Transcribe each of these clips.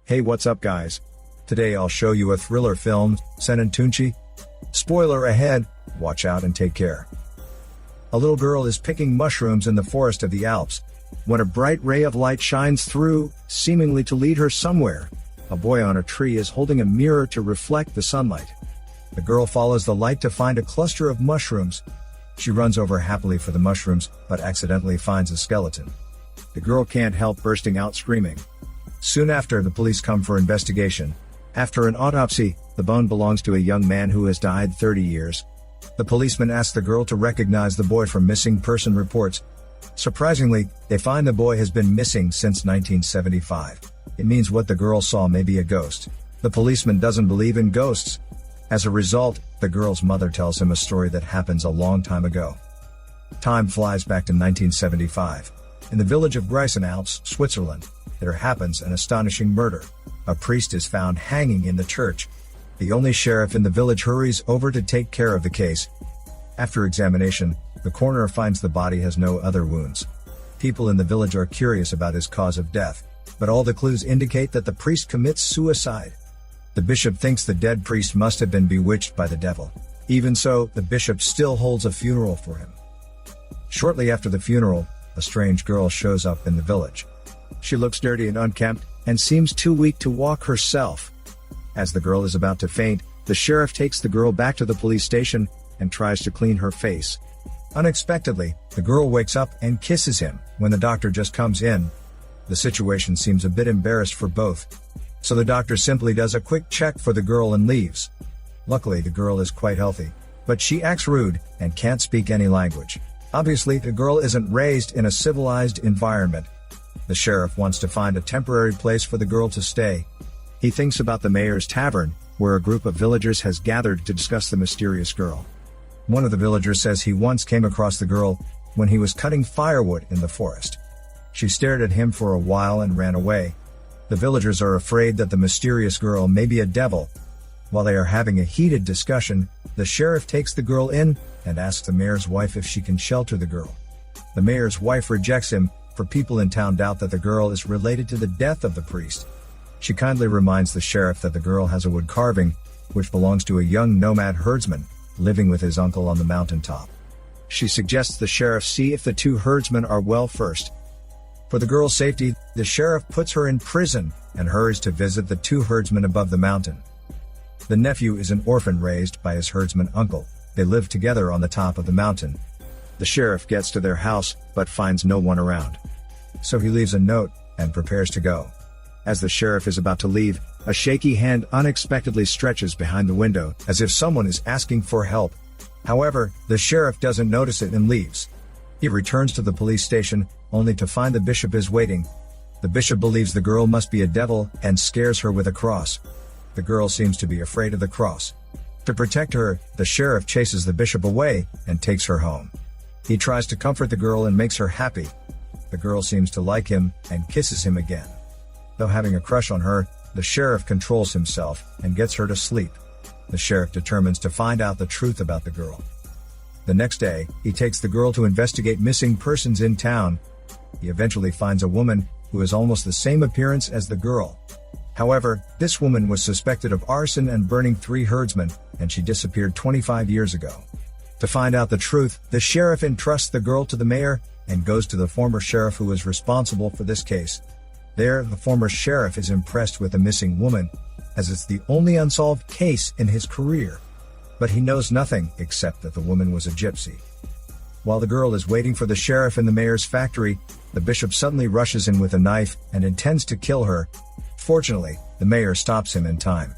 Hey, what's up guys? Today I'll show you a thriller film, SENNETUNTSCHI. Spoiler ahead, watch out and take care. A little girl is picking mushrooms in the forest of the Alps, when a bright ray of light shines through, seemingly to lead her somewhere. A boy on a tree is holding a mirror to reflect the sunlight. The girl follows the light to find a cluster of mushrooms. She runs over happily for the mushrooms, but accidentally finds a skeleton. The girl can't help bursting out screaming. Soon after, the police come for investigation. After an autopsy, the bone belongs to a young man who has died 30 years. The policeman asks the girl to recognize the boy from missing person reports. Surprisingly, they find the boy has been missing since 1975. It means what the girl saw may be a ghost. The policeman doesn't believe in ghosts. As a result, the girl's mother tells him a story that happens a long time ago. Time flies back to 1975. In the village of Greissen Alps, Switzerland, there happens an astonishing murder. A priest is found hanging in the church. The only sheriff in the village hurries over to take care of the case. After examination, the coroner finds the body has no other wounds. People in the village are curious about his cause of death, but all the clues indicate that the priest commits suicide. The bishop thinks the dead priest must have been bewitched by the devil. Even so, the bishop still holds a funeral for him. Shortly after the funeral, a strange girl shows up in the village. She looks dirty and unkempt, and seems too weak to walk herself. As the girl is about to faint, the sheriff takes the girl back to the police station, and tries to clean her face. Unexpectedly, the girl wakes up and kisses him, when the doctor just comes in. The situation seems a bit embarrassed for both. So the doctor simply does a quick check for the girl and leaves. Luckily, the girl is quite healthy, but she acts rude, and can't speak any language. Obviously, the girl isn't raised in a civilized environment. The sheriff wants to find a temporary place for the girl to stay. He thinks about the mayor's tavern, where a group of villagers has gathered to discuss the mysterious girl. One of the villagers says he once came across the girl when he was cutting firewood in the forest. She stared at him for a while and ran away. The villagers are afraid that the mysterious girl may be a devil. While they are having a heated discussion, the sheriff takes the girl in and asks the mayor's wife if she can shelter the girl. The mayor's wife rejects him, for people in town doubt that the girl is related to the death of the priest. She kindly reminds the sheriff that the girl has a wood carving, which belongs to a young nomad herdsman, living with his uncle on the mountaintop. She suggests the sheriff see if the two herdsmen are well first. For the girl's safety, the sheriff puts her in prison, and hurries to visit the two herdsmen above the mountain. The nephew is an orphan raised by his herdsman uncle. They live together on the top of the mountain. The sheriff gets to their house, but finds no one around. So he leaves a note, and prepares to go. As the sheriff is about to leave, a shaky hand unexpectedly stretches behind the window, as if someone is asking for help. However, the sheriff doesn't notice it and leaves. He returns to the police station, only to find the bishop is waiting. The bishop believes the girl must be a devil, and scares her with a cross. The girl seems to be afraid of the cross. To protect her, the sheriff chases the bishop away, and takes her home. He tries to comfort the girl and makes her happy. The girl seems to like him, and kisses him again. Though having a crush on her, the sheriff controls himself, and gets her to sleep. The sheriff determines to find out the truth about the girl. The next day, he takes the girl to investigate missing persons in town. He eventually finds a woman, who has almost the same appearance as the girl. However, this woman was suspected of arson and burning 3 herdsmen, and she disappeared 25 years ago. To find out the truth, the sheriff entrusts the girl to the mayor, and goes to the former sheriff who is responsible for this case. There, the former sheriff is impressed with the missing woman, as it's the only unsolved case in his career. But he knows nothing except that the woman was a gypsy. While the girl is waiting for the sheriff in the mayor's factory, the bishop suddenly rushes in with a knife and intends to kill her. Fortunately, the mayor stops him in time.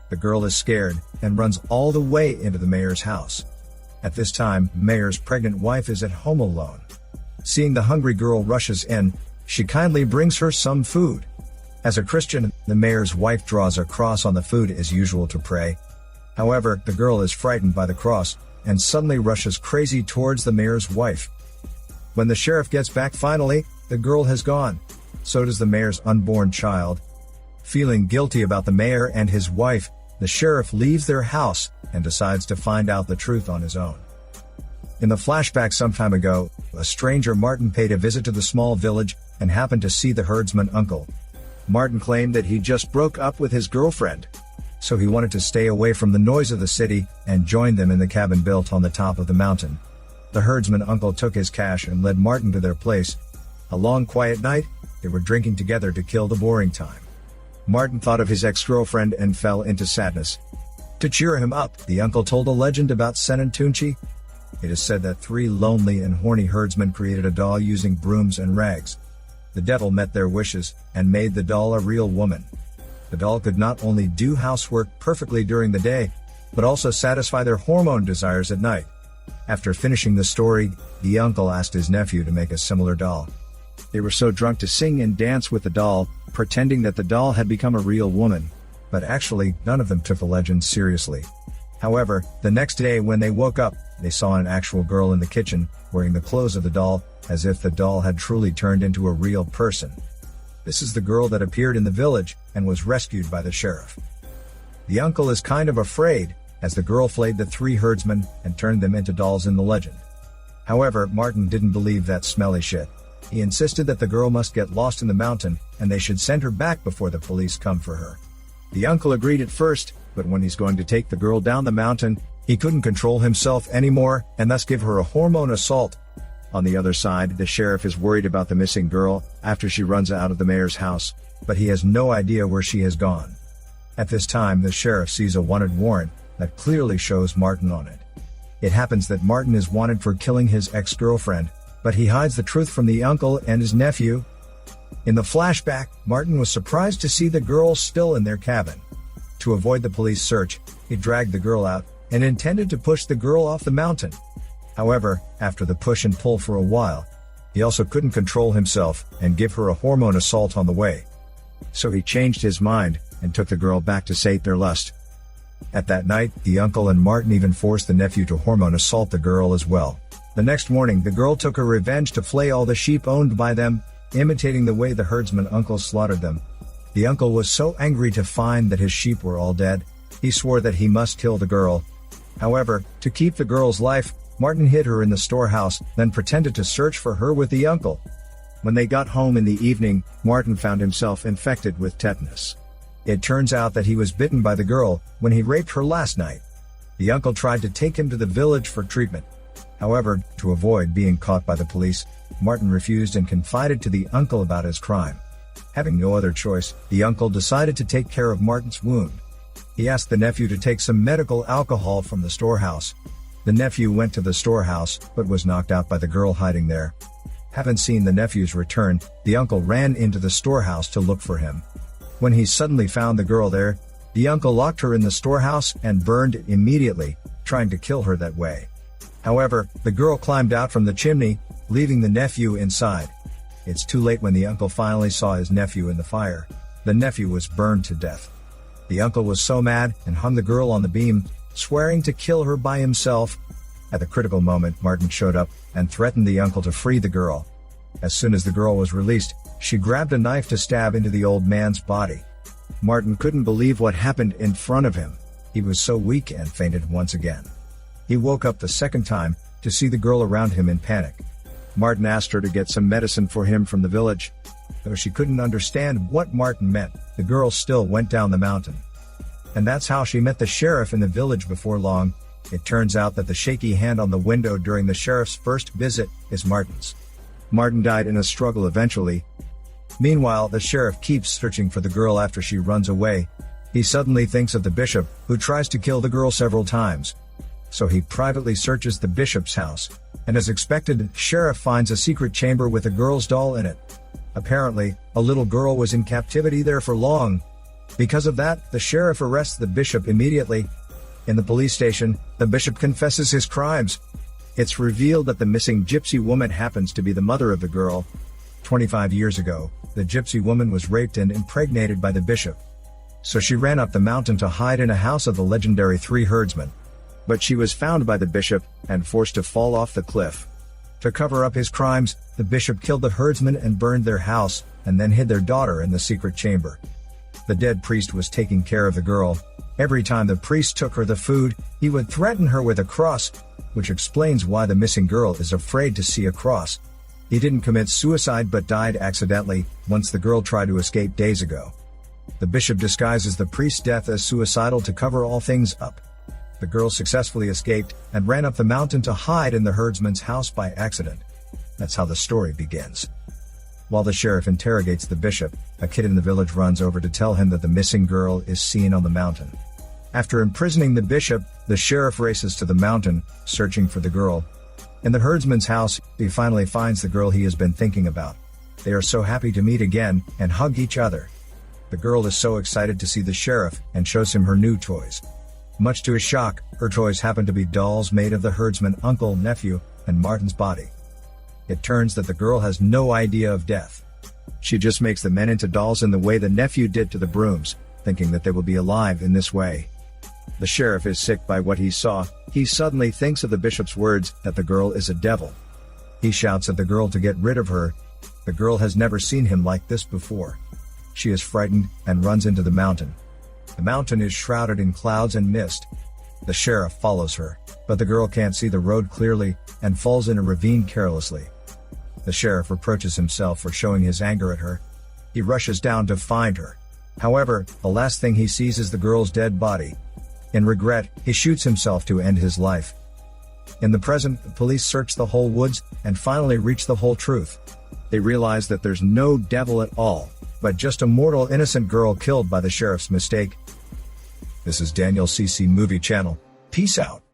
The girl is scared and runs all the way into the mayor's house. At this time, the mayor's pregnant wife is at home alone. Seeing the hungry girl rushes in, she kindly brings her some food. As a Christian, the mayor's wife draws a cross on the food as usual to pray. However, the girl is frightened by the cross, and suddenly rushes crazy towards the mayor's wife. When the sheriff gets back finally, the girl has gone. So does the mayor's unborn child. Feeling guilty about the mayor and his wife, the sheriff leaves their house, and decides to find out the truth on his own. In the flashback some time ago, a stranger Martin paid a visit to the small village and happened to see the herdsman uncle. Martin claimed that he just broke up with his girlfriend, so he wanted to stay away from the noise of the city and joined them in the cabin built on the top of the mountain. The herdsman uncle took his cash and led Martin to their place. A long quiet night, they were drinking together to kill the boring time. Martin thought of his ex-girlfriend and fell into sadness. To cheer him up, the uncle told a legend about SENNETUNTSCHI. It is said that 3 lonely and horny herdsmen created a doll using brooms and rags. The devil met their wishes and made the doll a real woman. The doll could not only do housework perfectly during the day, but also satisfy their hormone desires at night. After finishing the story, the uncle asked his nephew to make a similar doll. They were so drunk to sing and dance with the doll, pretending that the doll had become a real woman. But actually, none of them took the legend seriously. However, the next day when they woke up, they saw an actual girl in the kitchen, wearing the clothes of the doll, as if the doll had truly turned into a real person. This is the girl that appeared in the village and was rescued by the sheriff. The uncle is kind of afraid, as the girl flayed the 3 herdsmen and turned them into dolls in the legend. However, Martin didn't believe that smelly shit. He insisted that the girl must get lost in the mountain, and they should send her back before the police come for her. The uncle agreed at first, but when he's going to take the girl down the mountain, he couldn't control himself anymore, and thus give her a hormone assault. On the other side, the sheriff is worried about the missing girl after she runs out of the mayor's house, but he has no idea where she has gone. At this time, the sheriff sees a wanted warrant that clearly shows Martin on it. It happens that Martin is wanted for killing his ex-girlfriend, but he hides the truth from the uncle and his nephew. In the flashback, Martin was surprised to see the girl still in their cabin. To avoid the police search, he dragged the girl out and intended to push the girl off the mountain. However, after the push and pull for a while, he also couldn't control himself and give her a hormone assault on the way. So he changed his mind and took the girl back to sate their lust. At that night, the uncle and Martin even forced the nephew to hormone assault the girl as well. The next morning, the girl took her revenge to flay all the sheep owned by them, imitating the way the herdsman uncle slaughtered them. The uncle was so angry to find that his sheep were all dead, he swore that he must kill the girl. However, to keep the girl's life, Martin hid her in the storehouse, then pretended to search for her with the uncle. When they got home in the evening, Martin found himself infected with tetanus. It turns out that he was bitten by the girl when he raped her last night. The uncle tried to take him to the village for treatment. However, to avoid being caught by the police, Martin refused and confided to the uncle about his crime. Having no other choice, the uncle decided to take care of Martin's wound. He asked the nephew to take some medical alcohol from the storehouse. The nephew went to the storehouse, but was knocked out by the girl hiding there. Having seen the nephew's return, the uncle ran into the storehouse to look for him. When he suddenly found the girl there, the uncle locked her in the storehouse and burned it immediately, trying to kill her that way. However, the girl climbed out from the chimney, leaving the nephew inside. It's too late when the uncle finally saw his nephew in the fire. The nephew was burned to death. The uncle was so mad and hung the girl on the beam, swearing to kill her by himself. At the critical moment, Martin showed up and threatened the uncle to free the girl. As soon as the girl was released, she grabbed a knife to stab into the old man's body. Martin couldn't believe what happened in front of him. He was so weak and fainted once again. He woke up the second time to see the girl around him in panic. Martin asked her to get some medicine for him from the village. Though she couldn't understand what Martin meant, the girl still went down the mountain. And that's how she met the sheriff in the village before long. It turns out that the shaky hand on the window during the sheriff's first visit is Martin's. Martin died in a struggle eventually. Meanwhile, the sheriff keeps searching for the girl after she runs away. He suddenly thinks of the bishop, who tries to kill the girl several times. So he privately searches the bishop's house, and as expected, the sheriff finds a secret chamber with a girl's doll in it. Apparently, a little girl was in captivity there for long. Because of that, the sheriff arrests the bishop immediately. In the police station, the bishop confesses his crimes. It's revealed that the missing gypsy woman happens to be the mother of the girl. 25 years ago, the gypsy woman was raped and impregnated by the bishop. So she ran up the mountain to hide in a house of the legendary 3 herdsmen. But she was found by the bishop and forced to fall off the cliff. To cover up his crimes, the bishop killed the herdsmen and burned their house, and then hid their daughter in the secret chamber. The dead priest was taking care of the girl, Every time the priest took her the food, he would threaten her with a cross, which explains why the missing girl is afraid to see a cross. He didn't commit suicide but died accidentally once the girl tried to escape days ago. The bishop disguises the priest's death as suicidal to cover all things up. The girl successfully escaped and ran up the mountain to hide in the herdsman's house by accident. That's how the story begins. While the sheriff interrogates the bishop, a kid in the village runs over to tell him that the missing girl is seen on the mountain. After imprisoning the bishop, the sheriff races to the mountain, searching for the girl. In the herdsman's house, he finally finds the girl he has been thinking about. They are so happy to meet again and hug each other. The girl is so excited to see the sheriff and shows him her new toys. Much to his shock, her toys happen to be dolls made of the herdsman uncle, nephew, and Martin's body. It turns that the girl has no idea of death. She just makes the men into dolls in the way the nephew did to the brooms, thinking that they will be alive in this way. The sheriff is sick by what he saw. He suddenly thinks of the bishop's words that the girl is a devil. He shouts at the girl to get rid of her. The girl has never seen him like this before. She is frightened and runs into the mountain. The mountain is shrouded in clouds and mist. The sheriff follows her, but the girl can't see the road clearly and falls in a ravine carelessly. The sheriff reproaches himself for showing his anger at her. He rushes down to find her. However, the last thing he sees is the girl's dead body. In regret, he shoots himself to end his life. In the present, the police search the whole woods and finally reach the whole truth. They realize that there's no devil at all, but just a mortal innocent girl killed by the sheriff's mistake. This is Daniel CC Movie Channel. Peace out.